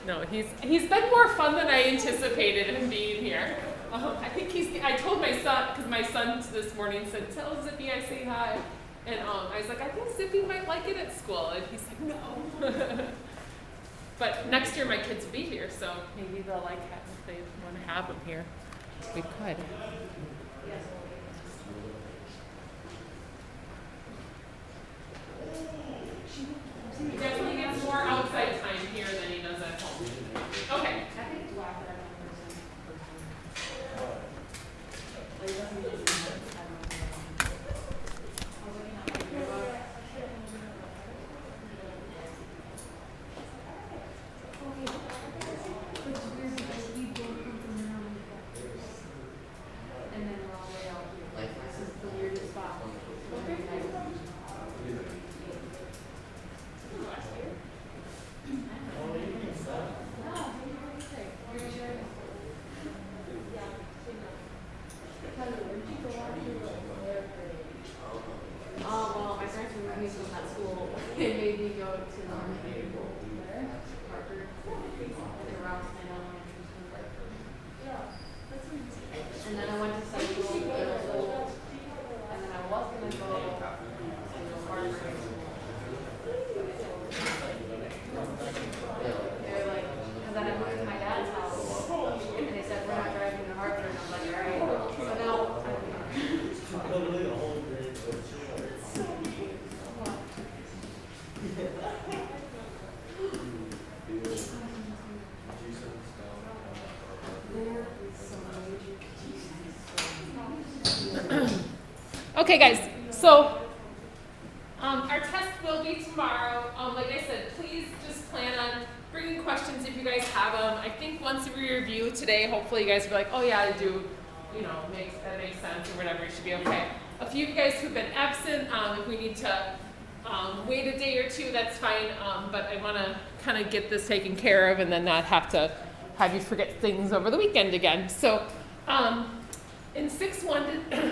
No, he's been more fun than I anticipated him being here. I think I told my son, because my son this morning said, tell Zippy I say hi. And I was like, I think Zippy might like it at school. And he's like, no. But next year my kids will be here, so maybe they'll like it if they want to have them here. We could. He definitely gets more outside time here than he does at home. Okay. Okay, guys, so our test will be tomorrow. Like I said, please just plan on bringing questions if you guys have them. I think once we review today, hopefully you guys will be like, oh yeah, I do, that makes sense or whatever, it should be okay. A few of you guys who've been absent, if we need to wait a day or two, that's fine, but I want to kind of get this taken care of and then not have to have you forget things over the weekend again. So in 6.1 to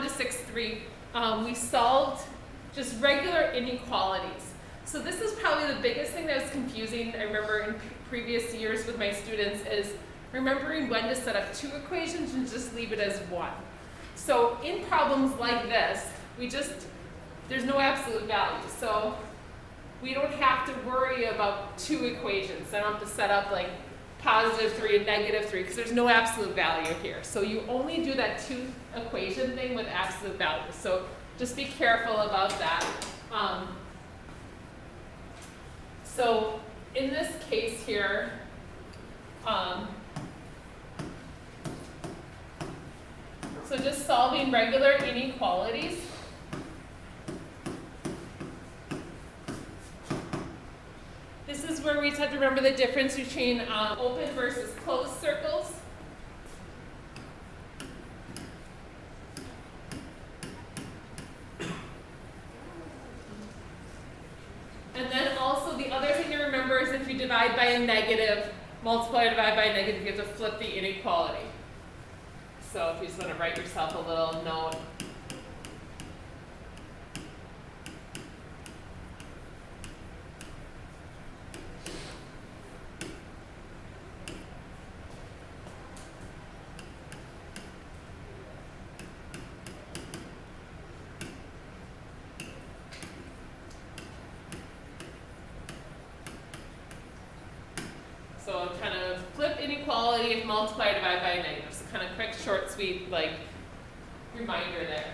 6.3, we solved just regular inequalities. So this is probably the biggest thing that was confusing, I remember in previous years with my students, is remembering when to set up two equations and just leave it as one. So in problems like this, there's no absolute value. So we don't have to worry about two equations. I don't have to set up like +3 and -3 because there's no absolute value here. So you only do that two equation thing with absolute value. So just be careful about that. So in this case here, so just solving regular inequalities. This is where we just have to remember the difference between open versus closed circles. And then also the other thing to remember is if you divide by a negative, multiply or divide by a negative, you have to flip the inequality. So if you just want to write yourself a little note. So kind of flip inequality if multiply divide by a negative. So kind of quick, short, sweet, like reminder there.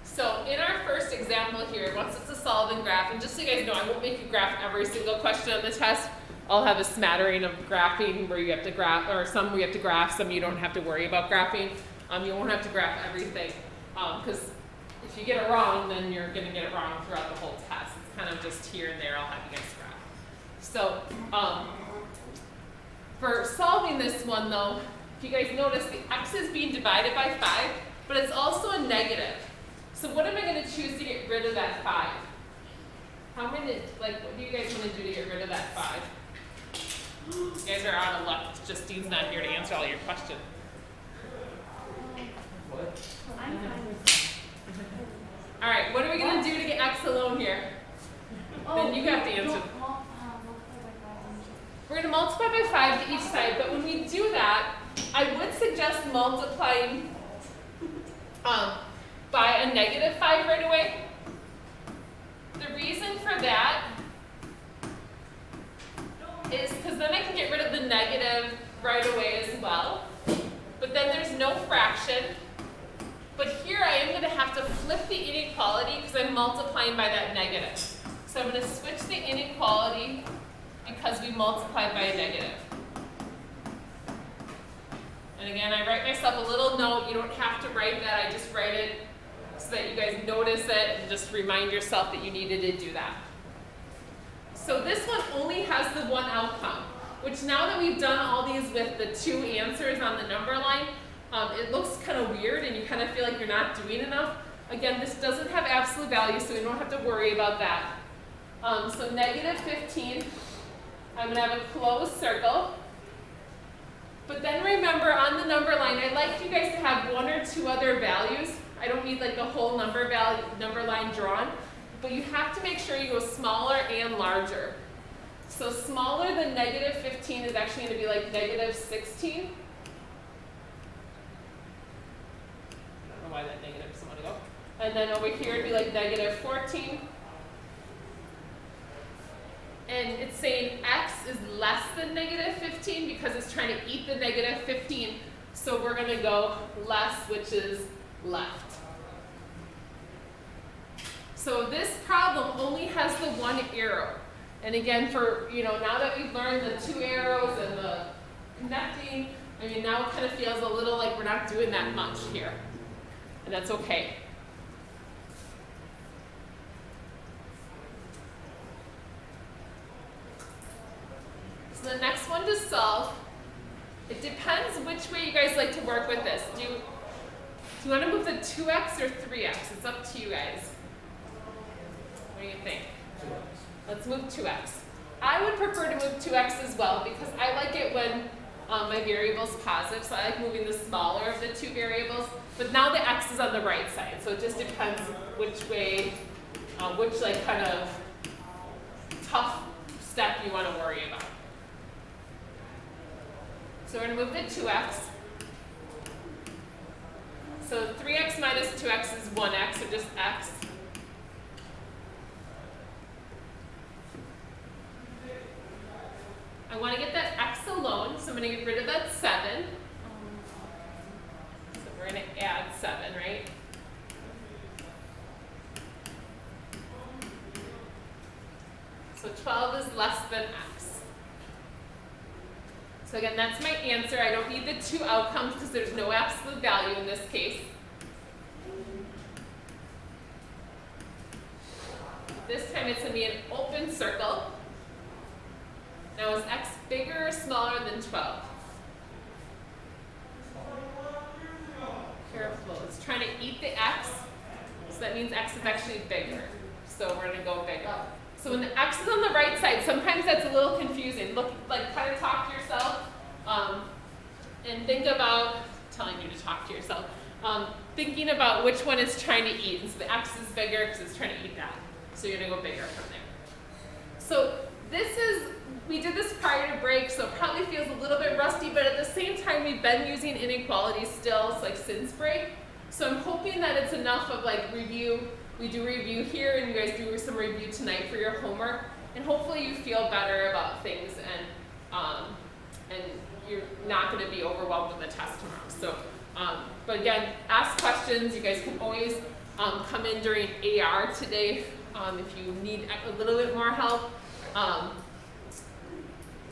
So in our first example here, once it's a solving graph, and just so you guys know, I won't make you graph every single question on the test. I'll have a smattering of graphing where you have to graph, or some we have to graph, some you don't have to worry about graphing. You won't have to graph everything, because if you get it wrong, then you're going to get it wrong throughout the whole test. It's kind of just here and there, I'll have you guys graph. So for solving this one though, if you guys notice, the x is being divided by 5, but it's also a negative. So what am I going to choose to get rid of that 5? How many, what do you guys want to do to get rid of that 5? You guys are out of luck. Justine's not here to answer all your questions. What? I'm fine with that. All right, what are we going to do to get x alone here. Then you have to answer. We're going to multiply by 5 to each side, but when we do that, I would suggest multiplying by a negative 5 right away. The reason for that is because then I can get rid of the negative right away as well. But then there's no fraction. But here I am going to have to flip the inequality because I'm multiplying by that negative. So I'm going to switch the inequality because we multiplied by a negative. And again, I write myself a little note. You don't have to write that. I just write it so that you guys notice it and just remind yourself that you needed to do that. So this one only has the one outcome, which now that we've done all these with the 2 answers on the number line, it looks kind of weird and you kind of feel like you're not doing enough. Again, this doesn't have absolute value, so we don't have to worry about that. So negative 15, I'm going to have a closed circle. But then remember, on the number line, I'd like you guys to have 1 or 2 other values. I don't need like the whole number line drawn, but you have to make sure you go smaller and larger. So smaller than negative 15 is actually going to be like negative 16. I don't know why that negative is going to go. And then over here it'd be like negative 14. And it's saying x is less than negative 15 because it's trying to eat the negative 15. So we're going to go less, which is left. So this problem only has the 1 arrow. And again, for, now that we've learned the 2 arrows and the connecting, now it kind of feels a little like we're not doing that much here. And that's okay. So the next one to solve, it depends which way you guys like to work with this. Do you want to move the 2x or 3x? It's up to you guys. What do you think? 2x. Let's move 2x. I would prefer to move 2x as well because I like it when my variable is positive, so I like moving the smaller of the 2 variables. But now the x is on the right side, so it just depends which way, which like kind of tough step you want to worry about. So we're going to move the 2x. So 3x minus 2x is 1x, so just x. I want to get that x alone, so I'm going to get rid of that 7. So we're going to add 7, right? So 12 is less than x. So again, that's my answer. I don't need the 2 outcomes because there's no absolute value in this case. This time it's going to be an open circle. Now is x bigger or smaller than 12? Careful, it's trying to eat the x, so that means x is actually bigger. So we're going to go bigger. So when the x is on the right side, sometimes that's a little confusing. Look, like kind of talk to yourself and think about, telling you to talk to yourself, thinking about which one it's trying to eat. And so the x is bigger because it's trying to eat that. So you're going to go bigger from there. So we did this prior to break, so it probably feels a little bit rusty, but at the same time, we've been using inequalities still, like since break. So I'm hoping that it's enough of like review. We do review here, and you guys do some review tonight for your homework, and hopefully you feel better about things, and you're not going to be overwhelmed in the test tomorrow. So, but again, ask questions. You guys can always come in during AR today if you need a little bit more help.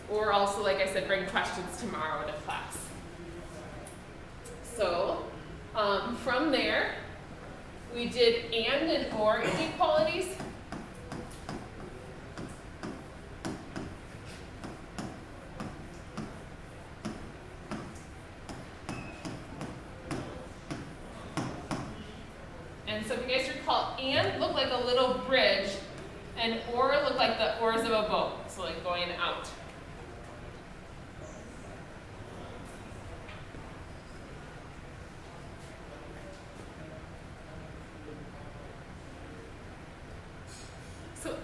Or also, like I said, bring questions tomorrow to class. So from there, we did and or inequalities. And so if you guys recall, and looked like a little bridge, and or looked like the oars of a boat, so like going out.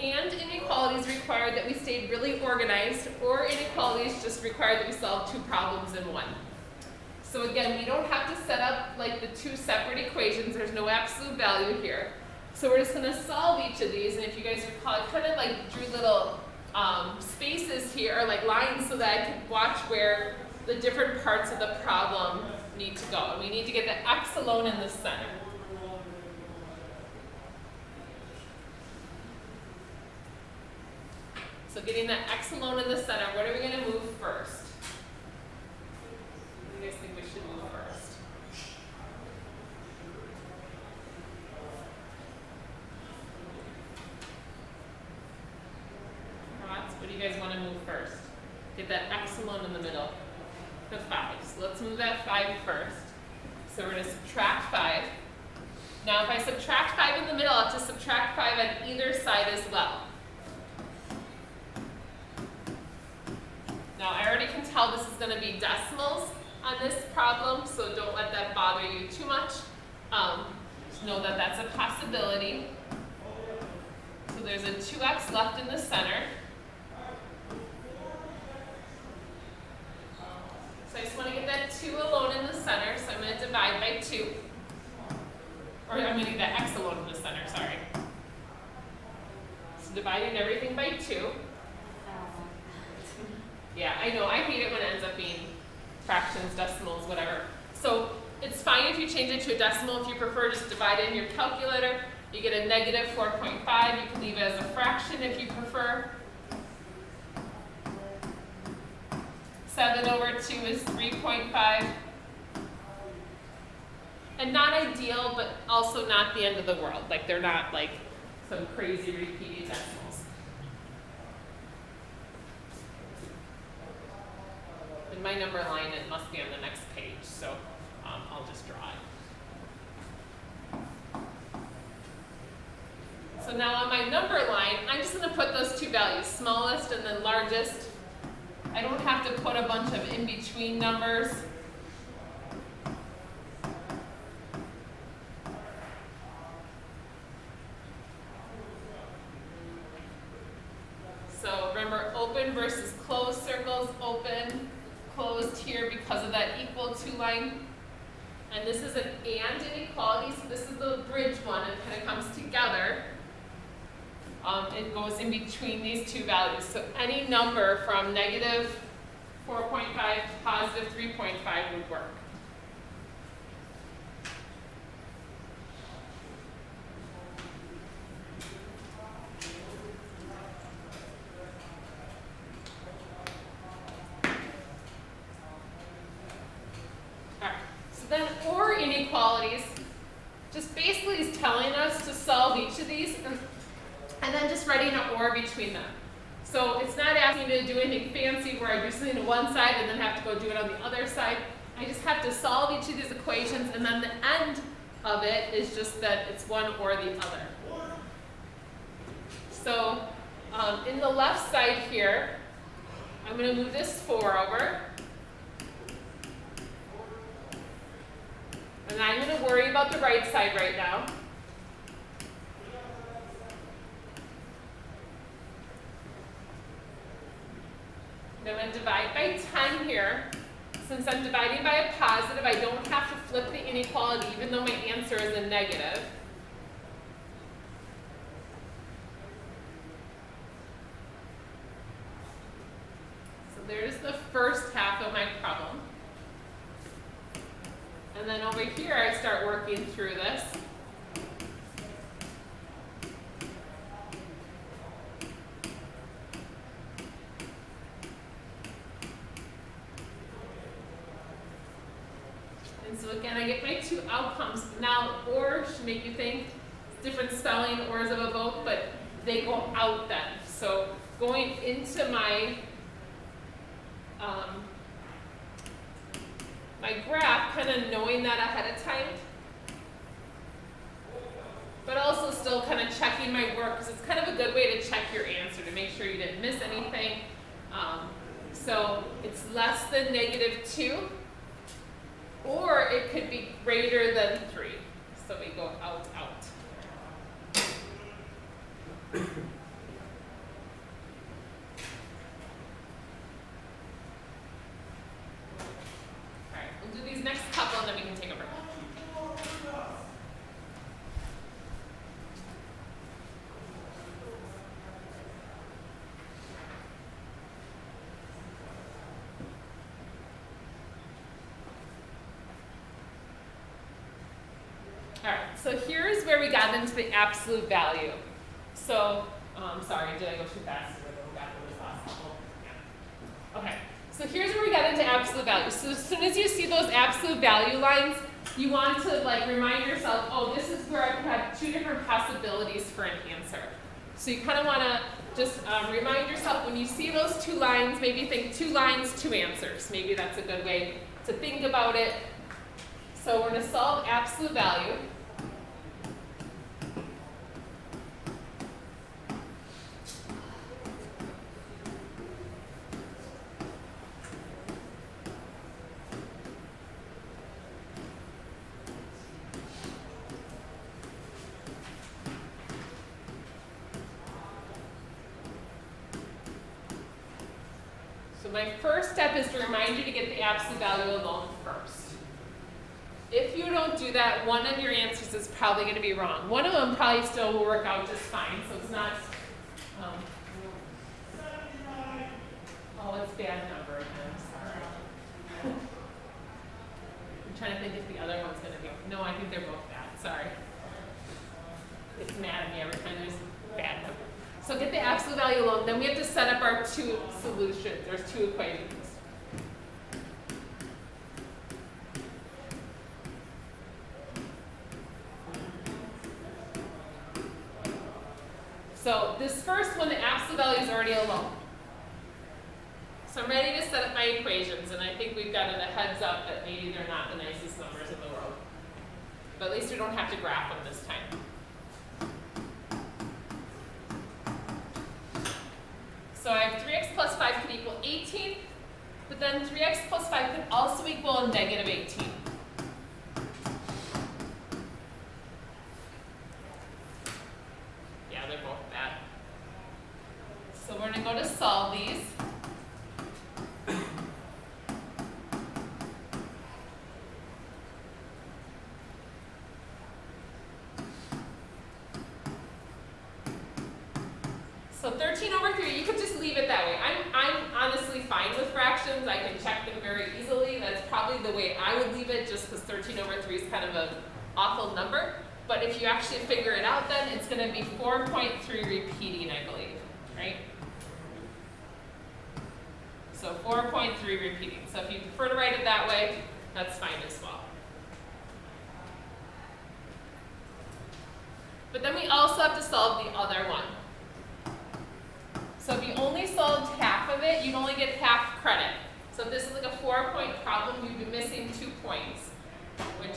and inequalities required that we stayed really organized, or inequalities just required that we solve two problems in one. So again, we don't have to set up like the two separate equations. There's no absolute value here. So we're just going to solve each of these, and if you guys recall, I kind of like drew little spaces here, or like lines, so that I could watch where the different parts of the problem need to go. And we need to get the x alone in the center. So getting the x alone in the center, what are we going to move first? What do you guys think we should move first? What do you guys want to move first? Get that x alone in the middle. The 5. So let's move that 5 first. So we're going to subtract 5. Now if I subtract 5 in the middle, I have to subtract 5 on either side as well. Now I already can tell this is going to be decimals on this problem, so don't let that bother you too much. Just know that that's a possibility. So there's a 2x left in the center. So I just want to get that 2 alone in the center, so I'm going to divide by 2. Or I'm going to get that x alone in the center, sorry. So dividing everything by 2. Yeah, I know, I hate it when it ends up being fractions, decimals, whatever. So it's fine if you change it to a decimal. If you prefer, just divide it in your calculator. You get a negative 4.5. You can leave it as a fraction if you prefer. 7 over 2 is 3.5. And not ideal, but also not the end of the world. Like, they're not like some crazy repeating decimals. In my number line, it must be on the next page, so I'll just draw it. So now on my number line, I'm just going to put those two values, smallest and then largest. I don't have to put a bunch of in-between numbers. So remember, open versus closed circles, open, closed here because of that equal to line. And this is an and inequality, so this is the bridge one. It kind of comes together. It goes in between these two values. So any number from negative 4.5 to positive 3.5 would work. Then or inequalities just basically is telling us to solve each of these and then just writing an or between them. So it's not asking me to do anything fancy where I do something to one side and then have to go do it on the other side. I just have to solve each of these equations, and then the end of it is just that it's one or the other. So in the left side here, I'm going to move this 4 over. And I'm going to worry about the right side right now. And I'm going to divide by 10 here. Since I'm dividing by a positive, I don't have to flip the inequality, even though my answer is a negative. So there's the first half of my problem. And then over here, I start working through this. And so again, I get my two outcomes. Now, or should make you think, different spelling, ors of a both, but they go out then. So going into my my graph, kind of knowing that ahead of time, but also still kind of checking my work, because it's kind of a good way to check your answer to make sure you didn't miss anything. So it's less than -2, or it could be greater than 3. So we go out, out. All right, so here's where we got into the absolute value. So, sorry, did I go too fast? Yeah. Okay, so here's where we got into absolute value. So as soon as you see those absolute value lines, you want to like remind yourself, oh, this is where I could have two different possibilities for an answer. So you kind of want to just remind yourself when you see those two lines, maybe think 2 lines, 2 answers. Maybe that's a good way to think about it. So we're going to solve absolute value. So my first step is to remind you to get the absolute value alone first. If you don't do that, one of your answers is probably going to be wrong. One of them probably still will work out just fine, so it's not, oh, it's bad number again, I'm sorry. I'm trying to think if the other one's going to be, no, I think they're both bad, sorry. It's mad at me every time there's bad number. So get the absolute value alone, then we have to set up our 2 solutions, there's 2 equations. So this first one, the absolute value is already alone. So I'm ready to set up my equations, and I think we've gotten a heads up that maybe they're not the nicest numbers in the world. But at least we don't have to graph them this time. So I have 3x plus 5 can equal 18, but then 3x plus 5 can also equal negative 18. Yeah, they're both bad. So we're going to go to solve these. So 13 over 3, you could just leave it that way. I'm honestly fine with fractions. I can check them very easily. That's probably the way I would leave it, just because 13 over 3 is kind of an awful number. But if you actually figure it out, then it's going to be 4.3 repeating, I believe, right? So 4.3 repeating. So if you prefer to write it that way, that's fine as well. But then we also have to solve the other one. So if you only solved half of it, you'd only get half credit. So if this is like a 4-point problem, you'd be missing 2 points, which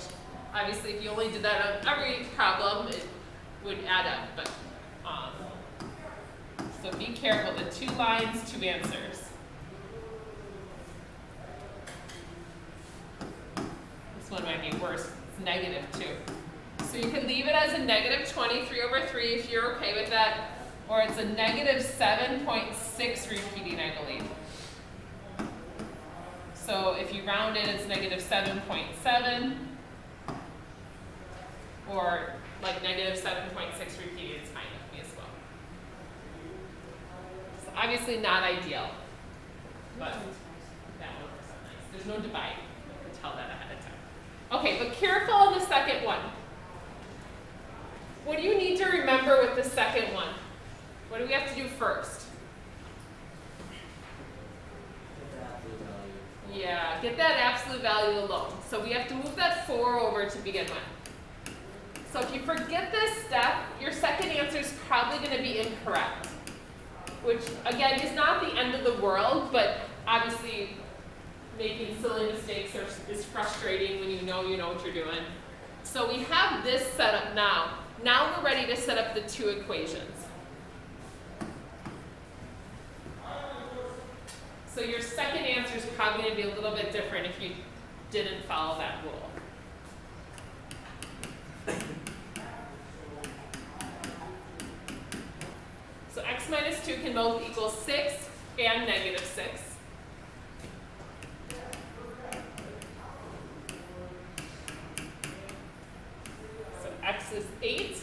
obviously if you only did that on every problem, it would add up. But so be careful, the 2 lines, 2 answers. This one might be worse, it's negative 2. So you can leave it as a negative 23 over 3 if you're okay with that. Or it's a negative 7.6 repeating, I believe. So if you round it, it's negative 7.7. Or like negative 7.6 repeating, it's fine with me as well. So obviously not ideal, but that one works out nice. There's no divide. You can tell that ahead of time. Okay, but careful on the second one. What do you need to remember with the second one? What do we have to do first? Yeah, get that absolute value alone. So we have to move that 4 over to begin with. So if you forget this step, your second answer is probably going to be incorrect. Which, again, is not the end of the world, but obviously making silly mistakes is frustrating when you know what you're doing. So we have this set up now. Now we're ready to set up the 2 equations. So your second answer is probably going to be a little bit different if you didn't follow that rule. So x minus 2 can both equal 6 and negative 6. So x is 8.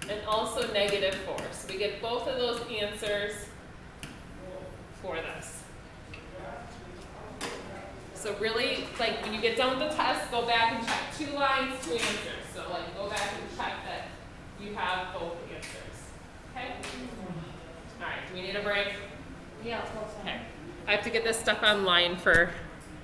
And also negative 4. So we get both of those answers for this. So really like when you get done with the test, go back and check 2 lines, 2 answers. So like go back and check that you have both answers. Okay? All right, do we need a break? Yeah, close. Okay. I have to get this stuff online for